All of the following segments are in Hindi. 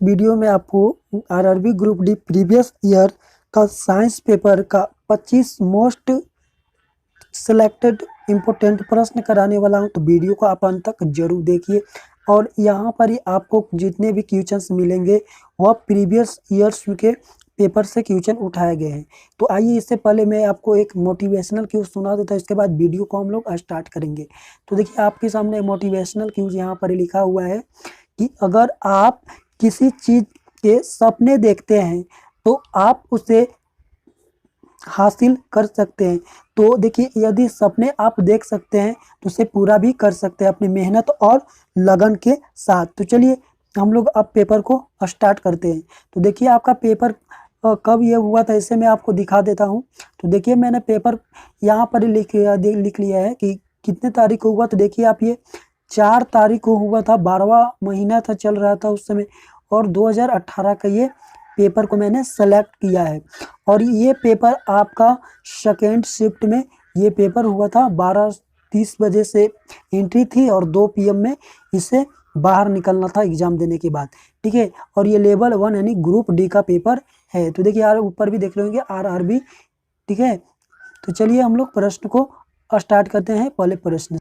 वीडियो में आपको RRB group D previous year का साइंस पेपर का 25 मोस्ट सिलेक्टेड इम्पोर्टेंट प्रश्न कराने वाला हूं, तो वीडियो को आप अंत तक जरूर देखिए। और यहाँ पर ही आपको जितने भी क्वेश्चंस मिलेंगे वह प्रीवियस ईयर्स के पेपर से क्वेश्चन उठाए गए हैं। तो आइए, इससे पहले मैं आपको एक मोटिवेशनल क्यूज सुना देता हूँ, इसके बाद वीडियो को हम लोग स्टार्ट करेंगे। तो देखिए, आपके सामने मोटिवेशनल क्यूज यहाँ पर लिखा हुआ है कि अगर आप किसी चीज के सपने देखते हैं तो आप उसे हासिल कर सकते हैं। तो देखिए, यदि सपने आप देख सकते हैं तो उसे पूरा भी कर सकते हैं अपनी मेहनत और लगन के साथ। तो चलिए हम लोग अब पेपर को स्टार्ट करते हैं। तो देखिए, आपका पेपर कब ये हुआ था, इसे मैं आपको दिखा देता हूँ। तो देखिए, मैंने पेपर यहाँ पर ही लिख लिया है कि कितने तारीख को हुआ। तो देखिए आप, ये 4 तारीख को हुआ था, 12वां महीना था, चल रहा था उस समय, और 2018 का ये पेपर को मैंने सेलेक्ट किया है। और ये पेपर आपका सेकेंड शिफ्ट में ये पेपर हुआ था। 12:30 बजे से एंट्री थी और 2 PM में इसे बाहर निकलना था एग्जाम देने के बाद, ठीक है। और ये लेवल 1 यानी ग्रुप डी का पेपर है। तो देखिए यार, ऊपर भी देख लेंगे आरआरबी, ठीक है। तो चलिए हम लोग प्रश्न को स्टार्ट करते हैं। पहले प्रश्न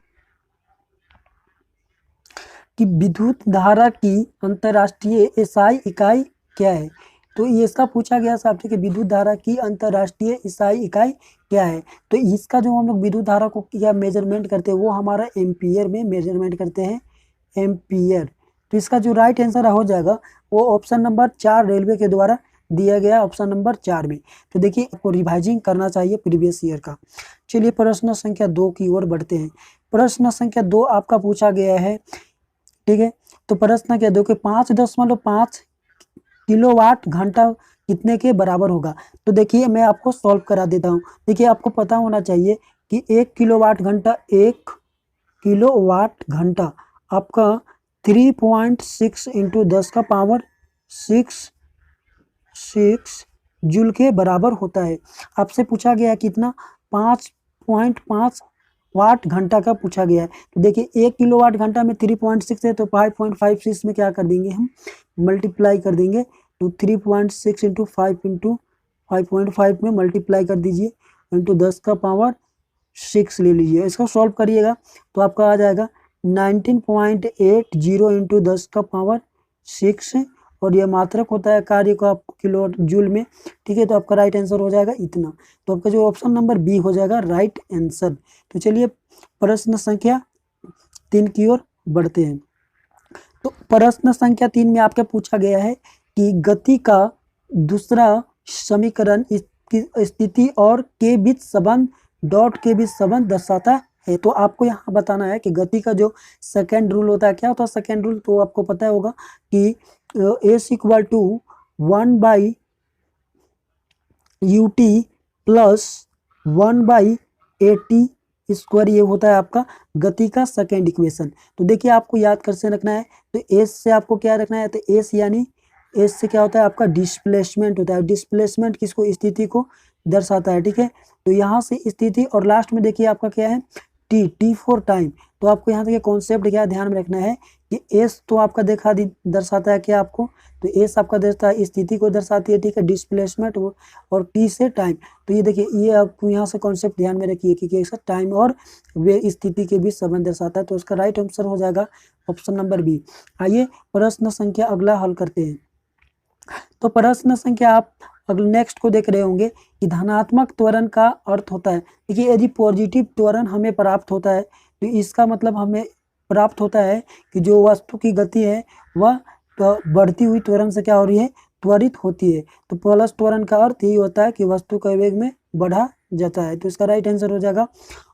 कि विद्युत धारा की अंतर्राष्ट्रीय एसआई इकाई क्या है। तो ये इसका पूछा गया साहब, ठीक है, विद्युत धारा की अंतर्राष्ट्रीय एसआई इकाई क्या है। तो इसका जो हम लोग विद्युत धारा को क्या मेजरमेंट करते हैं, वो हमारा एम्पियर में मेजरमेंट करते हैं, एम्पियर। तो इसका जो राइट आंसर हो जाएगा वो ऑप्शन नंबर 4 रेलवे के द्वारा दिया गया, ऑप्शन नंबर 4 में। तो देखिए, आपको रिवाइजिंग करना चाहिए प्रीवियस ईयर का। चलिए प्रश्न संख्या 2 की ओर बढ़ते हैं। प्रश्न संख्या 2 आपका पूछा गया है, ठीक है। तो प्रश्न क्या, दो के 5.5 किलोवाट घंटा कितने के बराबर होगा। तो देखिए, मैं आपको सॉल्व करा देता हूँ। देखिए, आपको पता होना चाहिए कि 1 किलोवाट घंटा, 1 किलोवाट घंटा आपका 3.6 इंटू 10 का पावर 6 जूल के बराबर होता है। आपसे पूछा गया है कितना, 5.5 वाट घंटा का पूछा गया है। तो देखिए, 1 किलोवाट घंटा में 3.6 है, तो 5.56 में क्या कर देंगे, हम मल्टीप्लाई कर देंगे। तो 3.6 इंटू 5.5 में मल्टीप्लाई कर दीजिए, इंटू 10 का पावर 6 ले लीजिए। इसको सॉल्व करिएगा तो आपका आ जाएगा 19.80 इंटू 10 का पावर 6, और यह मात्रक होता है कार्य का किलो जूल में, ठीक है। तो आपका राइट आंसर हो जाएगा इतना। तो आपका जो ऑप्शन नंबर बी हो जाएगा राइट आंसर। तो चलिए प्रश्न संख्या 3 की ओर बढ़ते हैं। तो प्रश्न संख्या 3 में आपके पूछा गया है कि गति का दूसरा समीकरण इसकी स्थिति और के बीच संबंध, डॉट के बीच संबंध दर्शाता है। तो आपको यहाँ बताना है कि गति का जो सेकेंड रूल होता है, क्या होता है सेकेंड रूल, तो आपको पता होगा कि S equal to 1/ut plus 1/at square, ये होता है आपका गति का सेकेंड इक्वेशन। तो देखिए, आपको याद कर से रखना है। तो एस से आपको क्या रखना है, तो एस यानी एस से क्या होता है आपका डिस्प्लेसमेंट होता है। डिस्प्लेसमेंट किसको, स्थिति को दर्शाता है, ठीक है। तो यहाँ से स्थिति, और लास्ट में देखिए आपका क्या है, टी फॉर टाइम। तो आपको यहाँ देखिए कॉन्सेप्ट क्या ध्यान में रखना है कि एस तो आपका दर्शाता है क्या आपको, तो एस आपका दर्शाता है स्थिति को दर्शाती है, ठीक है, डिस्प्लेसमेंट, और टी से टाइम। तो ये देखिए, ये आपको यहाँ से कॉन्सेप्ट ध्यान में रखिए कि कैसा टाइम और वे स्थिति के बीच संबंध दर्शाता है। तो उसका राइट आंसर हो जाएगा ऑप्शन नंबर बी। आइए प्रश्न संख्या अगला हल करते हैं। तो प्रश्न संख्या आप अगले नेक्स्ट को देख रहे होंगे कि धनात्मक त्वरण का अर्थ होता है। देखिए, यदि पॉजिटिव त्वरण हमें प्राप्त होता है तो इसका मतलब हमें प्राप्त होता है कि जो वस्तु की गति है वह बढ़ती हुई त्वरण से क्या हो रही है, त्वरित होती है। तो प्लस त्वरण का अर्थ यही होता है कि वस्तु का वेग में बढ़ा जाता है। तो इसका राइट आंसर हो जाएगा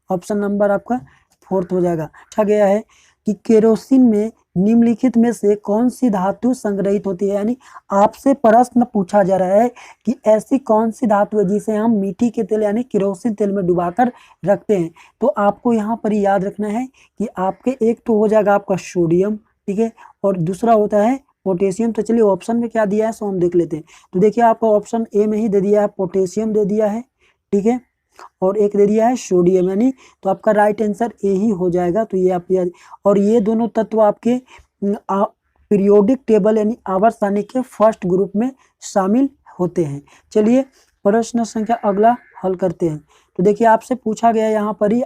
ऑप्शन नंबर आपका 4 हो जाएगा। पूछा गया है कि केरोसिन में निम्नलिखित में से कौन सी धातु संग्रहित होती है। यानी आपसे प्रश्न पूछा जा रहा है कि ऐसी कौन सी धातु है जिसे हम मिट्टी के तेल यानी केरोसिन तेल में डुबाकर रखते हैं। तो आपको यहाँ पर याद रखना है कि आपके एक तो हो जाएगा आपका सोडियम, ठीक है, और दूसरा होता है पोटेशियम। तो चलिए ऑप्शन में क्या दिया है सो हम देख लेते हैं। तो देखिए, आपका ऑप्शन ए में ही दे दिया है, पोटेशियम दे दिया है, ठीक है, और एक दे दिया है सोडियम, यानी तो आपका राइट आंसर ए ही हो जाएगा। तो ये आप याद, और ये दोनों तत्व आपके पीरियोडिक टेबल यानी आवर्त सारणी के फर्स्ट ग्रुप में शामिल होते हैं। चलिए प्रश्न संख्या अगला हल करते हैं। तो देखिए आपसे पूछा गया यहाँ पर ही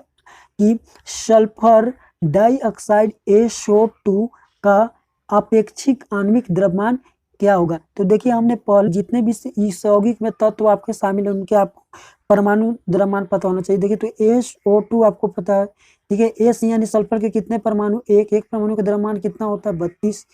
कि सल्फर डाइऑक्साइड SO2 का अपेक्षिक आणविक द्रव्यमान क्या होगा। तो देखिए हमने पहले जितने भी इस यौगिक में तत्व आपके शामिल हैं उनके आपको परमाणु द्रव्यमान पता होना चाहिए। देखिए तो SO2 आपको पता है, ठीक है। एस यानी सल्फर के कितने परमाणु, एक परमाणु का द्रव्यमान कितना होता है 32,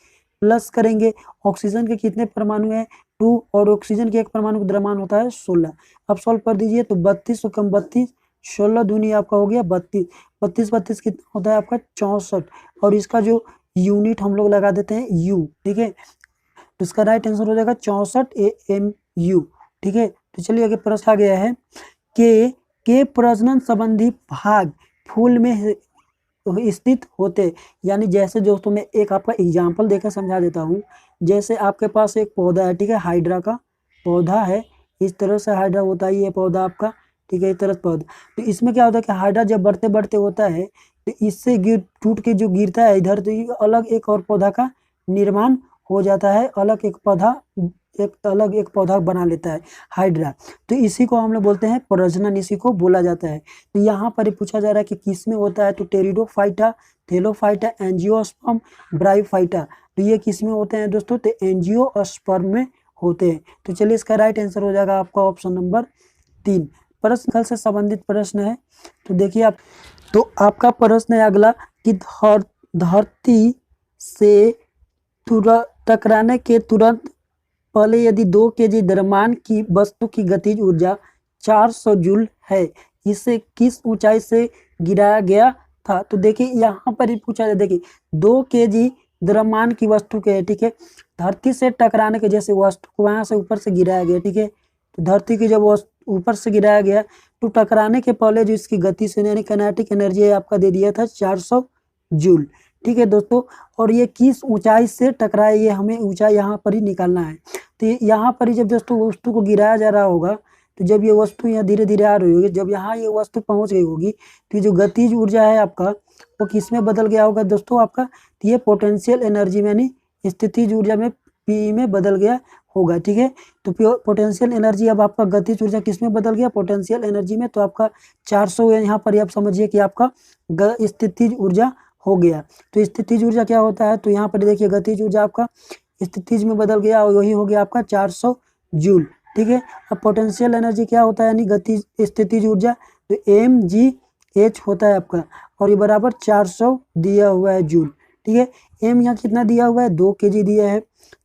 प्लस करेंगे ऑक्सीजन के कितने परमाणु है 2, और ऑक्सीजन के एक परमाणु का द्रव्यमान होता है 16। अब सॉल्व कर दीजिए तो 32 से कम 32, 16 दूनी आपका हो गया 32, 32 कितना होता है आपका 64, और इसका जो यूनिट हम लोग लगा देते हैं U, ठीक है। तो इसका राइट आंसर हो जाएगा 64 AMU, ठीक है। तो चलिए आगे प्रश्न आ गया है के प्रजनन संबंधी भाग फूल में स्थित होते, यानी जैसे दोस्तों मैं एक आपका एग्जांपल देकर समझा देता हूँ। जैसे आपके पास एक पौधा है, ठीक है, हाइड्रा का पौधा है, इस तरह से हाइड्रा होता है ये पौधा आपका, ठीक है, इस तरह पौधा। तो इसमें क्या होता है कि हाइड्रा जब बढ़ते बढ़ते होता है तो इससे टूट के जो गिरता है इधर, तो अलग एक और पौधा का निर्माण हो जाता है, अलग एक पौधा बना लेता है हाइड्रा। तो इसी को हम लोग बोलते हैं प्रजनन, इसी को बोला जाता है। तो यहाँ पर पूछा जा रहा है कि किस में होता है, तो टेरिडोफाइटा, थेलोफाइटा, एंजियोस्पर्म, ब्रायोफाइटा। तो ये किस में होते हैं दोस्तों, तो एंजियोस्पर्म में होते हैं। तो चलिए इसका राइट आंसर हो जाएगा आपका ऑप्शन नंबर 3। प्रश्न से संबंधित प्रश्न है, तो देखिए आप, तो आपका प्रश्न है अगला कि धरती से टकराने के तुरंत पहले यदि 2 kg द्रव्यमान की वस्तु की गतिज ऊर्जा 400 जूल है, इसे किस ऊंचाई से गिराया गया था। तो देखिए यहाँ पर ही पूछा जाए, देखिए 2 kg द्रव्यमान की वस्तु के, ठीक है, धरती से टकराने के, जैसे वस्तु को वहां से ऊपर से गिराया गया, ठीक है, तो धरती की जब ऊपर से गिराया गया तो टकराने के पहले जो इसकी गति से यानी काइनेटिक एनर्जी आपका दे दिया था 400 जूल, ठीक है दोस्तों। और ये किस ऊंचाई से टकराए, ये हमें ऊंचाई यहाँ पर ही निकालना है। तो यहाँ पर ही जब दोस्तों वस्तु को गिराया जा रहा होगा, तो जब ये वस्तु यहाँ धीरे धीरे आ रही होगी, जब यहाँ ये वस्तु पहुंच गई होगी, तो जो गतिज ऊर्जा है आपका वो किस में बदल गया होगा दोस्तों आपका, तो ये पोटेंशियल एनर्जी में यानी स्थितिज ऊर्जा में P में बदल गया होगा, ठीक है। तो पोटेंशियल एनर्जी अब आपका गतिज ऊर्जा किस में बदल गया, पोटेंशियल एनर्जी में। तो आपका 400 यहाँ पर आप समझिए कि आपका स्थितिज ऊर्जा हो गया। तो स्थितिज ऊर्जा क्या होता है, तो यहाँ पर देखिए गतिज ऊर्जा आपका स्थितिज में बदल गया और वही हो गया आपका 400 जूल, ठीक है। अब पोटेंशियल एनर्जी क्या होता है, यानी गति स्थितिज ऊर्जा, तो mgh होता है आपका, और ये बराबर 400 दिया हुआ है जूल, ठीक है। m यहाँ कितना दिया हुआ है 2 kg दिया है।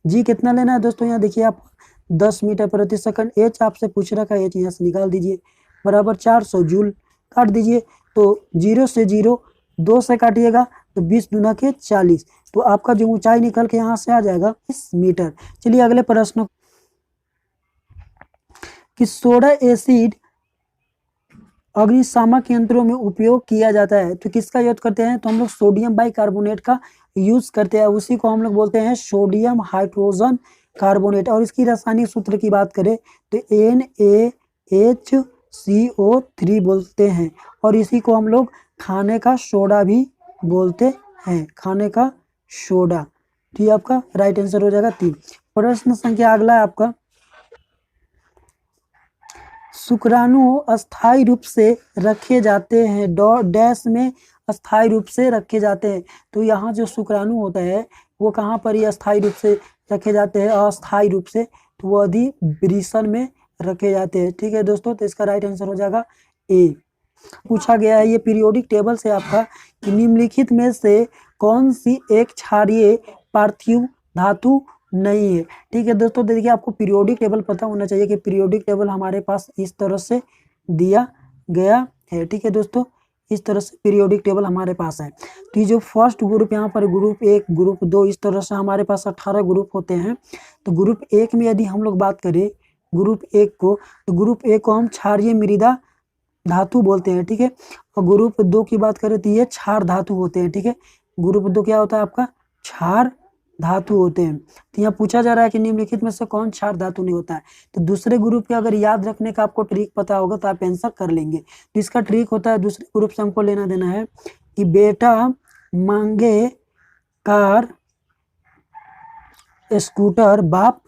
g कितना लेना है दोस्तों, यहाँ देखिए आप 10 मीटर प्रति सेकंड। h आपसे पूछ रखा है, h यहाँ से निकाल दीजिए, बराबर 400 जूल, काट दीजिए। तो 0 से 0 2 से काटिएगा तो 20 दूना के 40, तो आपका जो ऊंचाई निकल के यहाँ से आ जाएगा 20 मीटर। चलिए अगले प्रश्न कि सोडा एसिड अग्निशामक यंत्रों में उपयोग किया जाता है, तो किसका यूज करते हैं, तो हम लोग सोडियम बाइकार्बोनेट का यूज करते हैं, उसी को हम लोग बोलते हैं सोडियम हाइड्रोजन कार्बोनेट। और इसकी रासायनिक सूत्र की बात करें तो NaHCO3 बोलते हैं, और इसी को हम लोग खाने का सोडा भी बोलते हैं, खाने का सोडा। तो ये आपका राइट आंसर हो जाएगा 3। प्रश्न संख्या अगला है आपका, शुक्राणु अस्थायी रूप से रखे जाते हैं डैश में अस्थायी रूप से रखे जाते हैं। तो यहाँ जो शुक्राणु होता है वो कहाँ पर ही अस्थायी रूप से रखे जाते हैं, अस्थायी रूप से, तो वो अधिवृषण में रखे जाते हैं, ठीक है दोस्तों। तो इसका राइट आंसर हो जाएगा ए। पूछा गया है ये पीरियोडिक टेबल से आपका कि निम्नलिखित में से कौन सी एक क्षारीय पार्थिव धातु नहीं है, ठीक है दोस्तों। देखिए आपको पीरियोडिक टेबल पता होना चाहिए कि पीरियोडिक टेबल हमारे पास इस तरह से दिया गया है, ठीक है दोस्तों, इस तरह से पीरियोडिक टेबल हमारे पास है। तो ये जो फर्स्ट ग्रुप यहाँ पर ग्रुप 1 ग्रुप 2 इस तरह से हमारे पास 18 ग्रुप होते हैं। तो ग्रुप 1 में यदि हम लोग बात करें ग्रुप 1 को, तो ग्रुप 1 को हम क्षारीय मृदा धातु बोलते हैं, ठीक है। और ग्रुप 2 की बात करें तो ये क्षार धातु होते हैं, ठीक है। ग्रुप 2 क्या होता है आपका, क्षार धातु होते हैं। तो यहाँ पूछा जा रहा है कि निम्नलिखित में से कौन क्षार धातु नहीं होता है। तो दूसरे ग्रुप के अगर याद रखने का आपको ट्रिक पता होगा तो आप आंसर कर लेंगे। तो इसका ट्रिक होता है, दूसरे ग्रुप से हमको लेना देना है कि बेटा मांगे कार स्कूटर बाप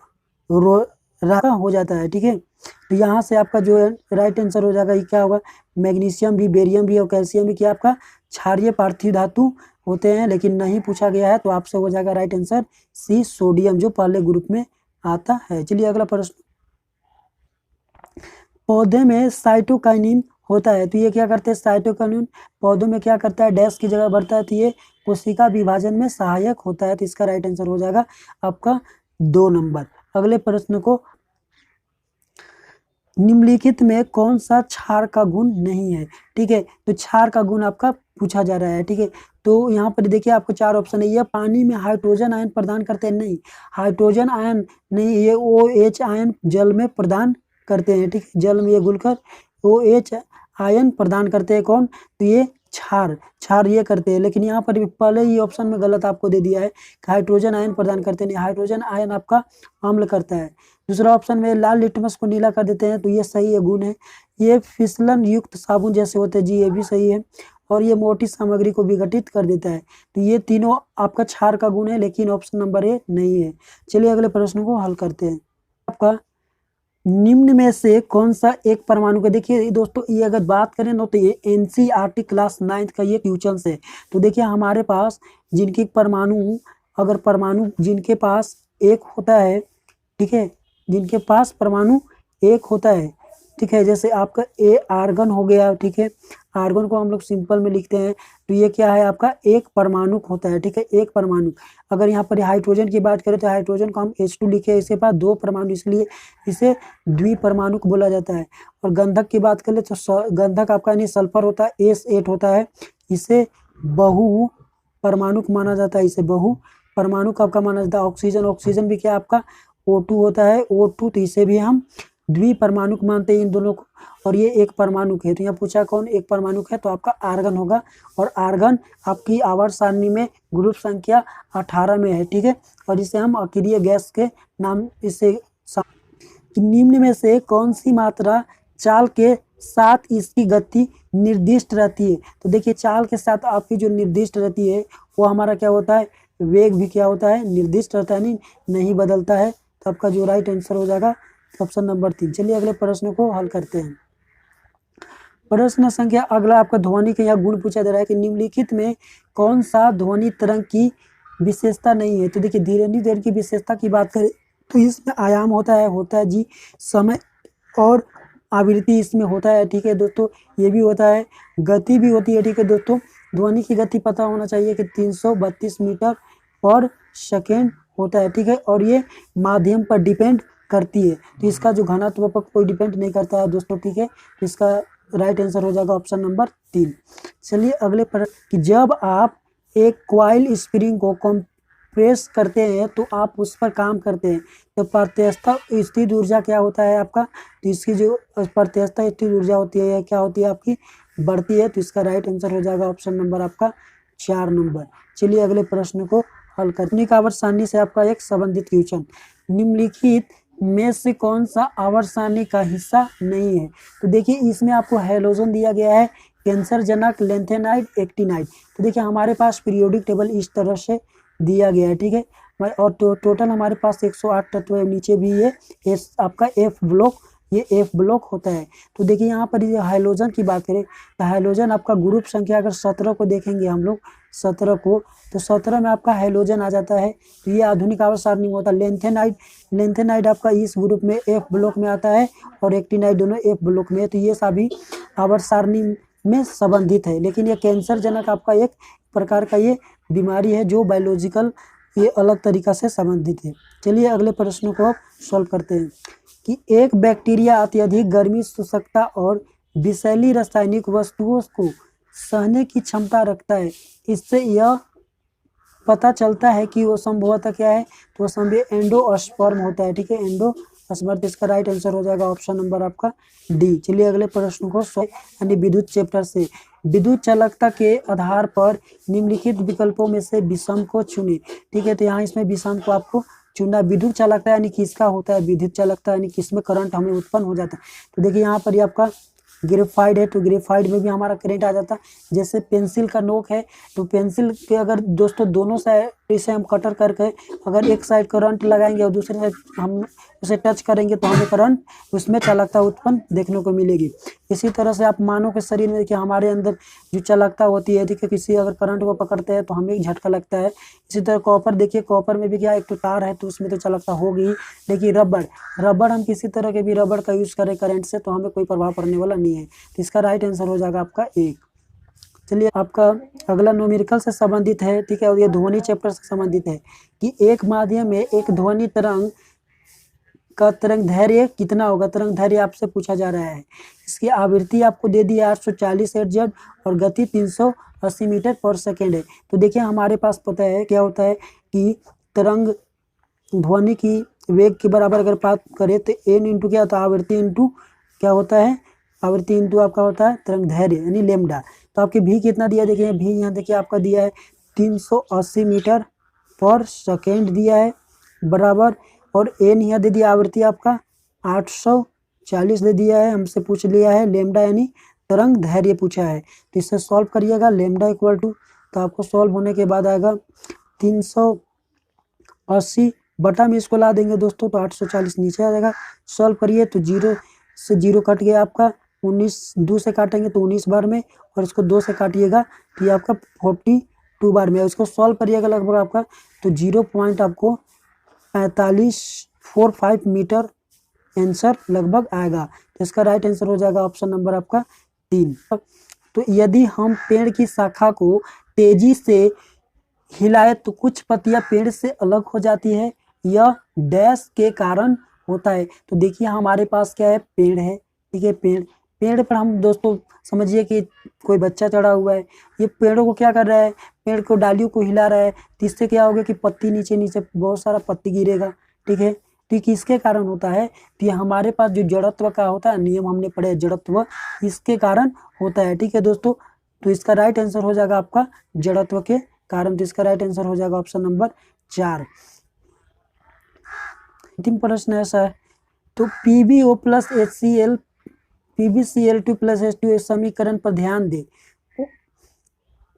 रो रहा हो जाता है, ठीक है। तो यहाँ से आपका जो है राइट आंसर हो जाएगा, ये क्या होगा, मैग्नीशियम भी, बेरियम भी और कैल्शियम भी क्या आपका क्षारीय पार्थिव धातु होते हैं, लेकिन नहीं पूछा गया है, तो आपसे हो जाएगा राइट आंसर सी सोडियम, जो पहले ग्रुप में आता है। चलिए अगला प्रश्न, पौधे में साइटोकाइनिन होता है, तो ये क्या करते हैं, साइटोकाइनिन पौधों में क्या करता है, डैश की जगह बढ़ता है, तो ये कोशिका विभाजन में सहायक होता है, तो इसका राइट आंसर हो जाएगा आपका 2 नंबर। अगले प्रश्न को, निम्नलिखित में कौन सा क्षार का गुण नहीं है, ठीक है। तो क्षार का गुण आपका पूछा जा रहा है, ठीक है। तो यहाँ पर देखिए आपको 4 ऑप्शन है, ये पानी में हाइड्रोजन आयन प्रदान करते हैं, नहीं, हाइड्रोजन आयन नहीं, ये OH आयन जल में प्रदान करते हैं, ठीक है, जल में ये घुलकर OH आयन प्रदान करते हैं, कौन, तो ये क्षार ये करते हैं, लेकिन यहाँ पर पहले ही ऑप्शन में गलत आपको दे दिया है कि हाइड्रोजन आयन प्रदान करते नहीं, हाइड्रोजन आयन आपका अम्ल करता है। दूसरा ऑप्शन में लाल लिटमस को नीला कर देते हैं, तो ये सही है, गुण है, ये फिसलन युक्त साबुन जैसे होते हैं, जी ये भी सही है, और ये मोटी सामग्री को विघटित कर देता है, तो ये तीनों आपका क्षार का गुण है, लेकिन ऑप्शन नंबर ए नहीं है। चलिए अगले प्रश्न को हल करते हैं। आपका निम्न में से कौन सा एक परमाणु का, देखिए दोस्तों ये अगर बात करें ना, तो ये NCERT क्लास 9th का ये क्वेश्चन है। तो देखिए हमारे पास जिनकी परमाणु, अगर परमाणु जिनके पास एक होता है, ठीक है, जिनके पास परमाणु एक होता है, ठीक है, जैसे आपका ए आर्गन हो गया, ठीक है, आर्गन को हम लोग सिंपल में लिखते हैं, तो ये क्या है आपका एक परमाणु होता है, ठीक है, एक परमाणु। अगर यहाँ पर हाइड्रोजन की बात करें, तो हाइड्रोजन को हम H2 लिखे, इसके पास 2 परमाणु, इसलिए इसे द्विपरमाणु बोला जाता है। और गंधक की बात करें तो गंधक आपका नहीं सल्फर होता है, S8 होता है, इसे बहु परमाणु माना जाता है, इसे बहु परमाणु आपका माना जाता है। ऑक्सीजन भी क्या आपका O2 होता है, O2, तो इसे भी हम द्विपरमाणु मानते हैं इन दोनों को, और ये एक परमाणु है, तो यहाँ पूछा कौन एक परमाणु है, तो आपका आर्गन होगा, और आर्गन आपकी आवर्त सारणी में ग्रुप संख्या 18 में है, ठीक है, और इसे हम अक्रिय गैस के नाम इसे। निम्न में से कौन सी मात्रा चाल के साथ इसकी गति निर्दिष्ट रहती है, तो देखिए चाल के साथ आपकी जो निर्दिष्ट रहती है वो हमारा क्या होता है, वेग भी क्या होता है, निर्दिष्ट रहता है, नहीं बदलता है, तो आपका जो राइट आंसर हो जाएगा ऑप्शन नंबर 3। चलिए अगले प्रश्न को हल करते हैं। प्रश्न संख्या अगला आपका ध्वनि के यहाँ गुण पूछा जा रहा है कि निम्नलिखित में कौन सा ध्वनि तरंग की विशेषता नहीं है, तो देखिए धीरे धीरे की विशेषता की बात करें तो इसमें आयाम होता है जी, समय और आवृत्ति इसमें होता है, ठीक है दोस्तों, ये भी होता है, गति भी होती है, ठीक है दोस्तों। ध्वनि की गति पता होना चाहिए कि 332 मीटर पर सेकेंड होता है, ठीक है, और ये माध्यम पर डिपेंड करती है, तो इसका जो घनत्व पर कोई डिपेंड नहीं करता है दोस्तों, ठीक है, तो इसका राइट आंसर हो जाएगा ऑप्शन नंबर 3। चलिए अगले प्रश्न, कि जब आप एक कॉइल स्प्रिंग को कंप्रेस करते हैं तो आप उस पर काम करते हैं, तो प्रत्यस्थ स्थिर ऊर्जा क्या होता है आपका, तो इसकी जो प्रत्यस्थ स्थिर ऊर्जा होती है क्या होती है आपकी, बढ़ती है, तो इसका राइट आंसर हो जाएगा ऑप्शन नंबर आपका 4 नंबर। चलिए अगले प्रश्न को हल करने का आवर्त सारणी से आपका एक संबंधित क्वेश्चन, निम्नलिखित में से कौन सा आवर्त सारणी का हिस्सा नहीं है, तो देखिए इसमें आपको हैलोजन दिया गया है, कैंसरजनक, लेंथेनाइड, एक्टिनाइड, तो देखिए हमारे पास पीरियोडिक टेबल इस तरह से दिया गया है, ठीक है, और टोटल हमारे पास 108 तत्व है, नीचे भी ये आपका F ब्लॉक, ये F ब्लॉक होता है। तो देखिए यहाँ पर ये हाइड्रोजन की बात करें तो हाइड्रोजन आपका ग्रुप संख्या अगर 17 को देखेंगे हम लोग 17 को, तो 17 में आपका हाइड्रोजन आ जाता है, तो ये आधुनिक आवर्त सारणी में होता है। लेंथेनाइड आपका इस ग्रुप में F ब्लॉक में आता है, और एक्टिनाइड दोनों F ब्लॉक में है, तो ये सभी आवर्त सारणी में संबंधित है, लेकिन ये कैंसरजनक आपका एक प्रकार का ये बीमारी है जो बायोलॉजिकल ये अलग तरीका से संबंधित है। चलिए अगले प्रश्न को सॉल्व करते हैं, कि एक बैक्टीरिया अत्यधिक गर्मी, शुष्कता और विषैली रासायनिक वस्तुओं को सहने की क्षमता रखता है, इससे यह पता चलता है कि वो संभवतः क्या है, तो संभव एंडोस्पर्म होता है, ठीक है, एंडोस्पर्म, इसका राइट आंसर हो जाएगा ऑप्शन नंबर आपका डी। चलिए अगले प्रश्न को यानी विद्युत चैप्टर से, विद्युत चालकता के आधार पर निम्नलिखित विकल्पों में से विषम को चुने, ठीक है, तो यहाँ इसमें विषम को आपको चुनना। विद्युत चालकता यानी किसका होता है, विद्युत चालकता यानी किसमें करंट हमें उत्पन्न हो जाता है, तो देखिए यहाँ पर आपका ग्रेफाइट है तो ग्रेफाइट में भी हमारा करंट आ जाता। जैसे पेंसिल का नोक है तो पेंसिल के अगर दोस्तों दोनों साइड से हम कटर करके अगर एक साइड करंट लगाएंगे और दूसरे साइड हम उसे टच करेंगे तो हमें करंट उसमें चालकता उत्पन्न देखने को मिलेगी। इसी तरह से आप मानव के शरीर में देखिए हमारे अंदर जो चालकता होती है, देखिए किसी अगर करंट को पकड़ते हैं तो हमें एक झटका लगता है। इसी तरह कॉपर, देखिए कॉपर में भी क्या एक तो तार है तो उसमें तो चालकता होगी। देखिए रबड़ हम किसी तरह के भी रबड़ का यूज करें करंट से तो हमें कोई प्रभाव पड़ने वाला नहीं है। तो इसका राइट आंसर हो जाएगा आपका 1। चलिए आपका अगला न्यूमेरिकल से संबंधित है, ठीक है, और ये ध्वनि चैप्टर से संबंधित है कि एक माध्यम में एक ध्वनि तरंग का तरंग धैर्य कितना होगा। तरंग धैर्य आपसे पूछा जा रहा है। इसकी आवृत्ति आपको दे दी है 840 हर्ट्ज और गति 380 मीटर पर सेकेंड है। तो देखिए हमारे पास पता है क्या होता है कि तरंग ध्वनि की वेग के बराबर अगर बात करें तो एन इंटू क्या होता है, आवृत्ति इंटू क्या होता है, आवृत्ति इंटू आपका होता है तरंग धैर्य यानी लेमडा। तो आपके भी कितना दिया, देखिए भी यहाँ देखिए आपका दिया है 380 मीटर पर सेकेंड दिया है बराबर, और एन यहाँ दे दिया आवृत्ति आपका 840 दे दिया है, हमसे पूछ लिया है लेमडा यानी तरंग धैर्य पूछा है। तो इससे सॉल्व करिएगा लेमडा इक्वल टू, तो आपको सॉल्व होने के बाद आएगा 380 बटा में इसको ला देंगे दोस्तों तो 840 नीचे आ जाएगा। सॉल्व करिए तो 0 से 0 कट गया आपका, 19 2 से काटेंगे तो 19 बार में, और इसको 2 से काटिएगा तो ये आपका 42 बार में। इसको सॉल्व करिएगा लगभग आपका तो 0 पॉइंट आपको 4545 मीटर आंसर लगभग आएगा। तो इसका राइट आंसर हो जाएगा ऑप्शन नंबर आपका 3। तो यदि हम पेड़ की शाखा को तेजी से हिलाए तो कुछ पत्तियां पेड़ से अलग हो जाती है, यह डैश के कारण होता है। तो देखिए हमारे पास क्या है, पेड़ है, ठीक है, पेड़ पर हम दोस्तों समझिए कि कोई बच्चा चढ़ा हुआ है, ये पेड़ों को क्या कर रहा है, पेड़ को डालियों को हिला रहा है, तो इससे क्या होगा कि पत्ती नीचे नीचे बहुत सारा पत्ती गिरेगा, ठीक है। तो किसके कारण होता है, तो ये हमारे पास जो जड़त्व का होता है नियम हमने पढ़े जड़त्व, इसके कारण होता है, ठीक है दोस्तों। तो इसका राइट आंसर हो जाएगा आपका जड़त्व के कारण। तो इसका राइट आंसर हो जाएगा ऑप्शन नंबर 4। अंतिम प्रश्न ऐसा है, तो PbO plus HCl PbCl2 plus H2 इस समीकरण पर ध्यान दे।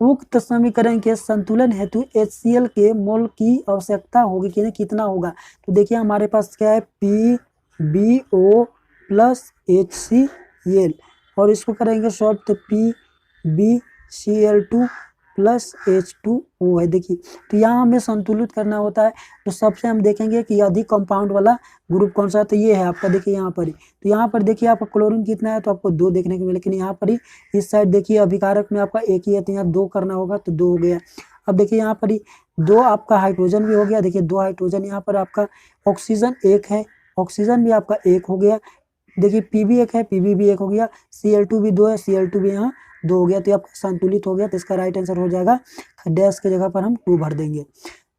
उक्त समीकरण के संतुलन हेतु HCl के मोल की आवश्यकता होगी कि कितना होगा। तो देखिए हमारे पास क्या है, PbO प्लस HCl, और इसको करेंगे शॉर्ट तो PbCl2 प्लस H2O है। देखिए तो यहाँ हमें संतुलित करना होता है, तो सबसे हम देखेंगे कि अधिक कंपाउंड वाला ग्रुप कौन सा है, तो ये है आपका, देखिए यहाँ पर ही। तो यहाँ पर देखिए आपका क्लोरीन कितना है, तो आपको 2 देखने को मिले, लेकिन यहाँ पर ही इस साइड देखिए अभिकारक में आपका 1 ही है, तो यहाँ 2 करना होगा, तो 2 हो गया। अब देखिए यहाँ पर ही 2 आपका हाइड्रोजन भी हो गया, देखिए 2 हाइड्रोजन, यहाँ पर आपका ऑक्सीजन 1 है, ऑक्सीजन भी आपका 1 हो गया, देखिए Pb 1 है, Pb भी 1 हो गया, Cl2 भी 2 है, Cl2 भी यहाँ 2 हो गया, तो आपका संतुलित हो गया। तो इसका राइट आंसर हो जाएगा, डैश की जगह पर हम 2 भर देंगे।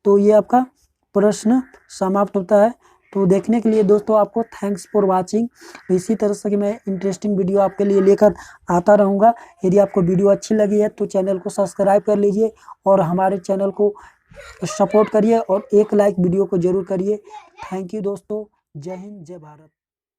तो ये आपका प्रश्न समाप्त होता है। तो देखने के लिए दोस्तों आपको थैंक्स फॉर वाचिंग। तो इसी तरह से कि मैं इंटरेस्टिंग वीडियो आपके लिए लेकर आता रहूँगा। यदि आपको वीडियो अच्छी लगी है तो चैनल को सब्सक्राइब कर लीजिए और हमारे चैनल को सपोर्ट करिए, और एक लाइक वीडियो को जरूर करिए। थैंक यू दोस्तों, जय हिंद, जय भारत।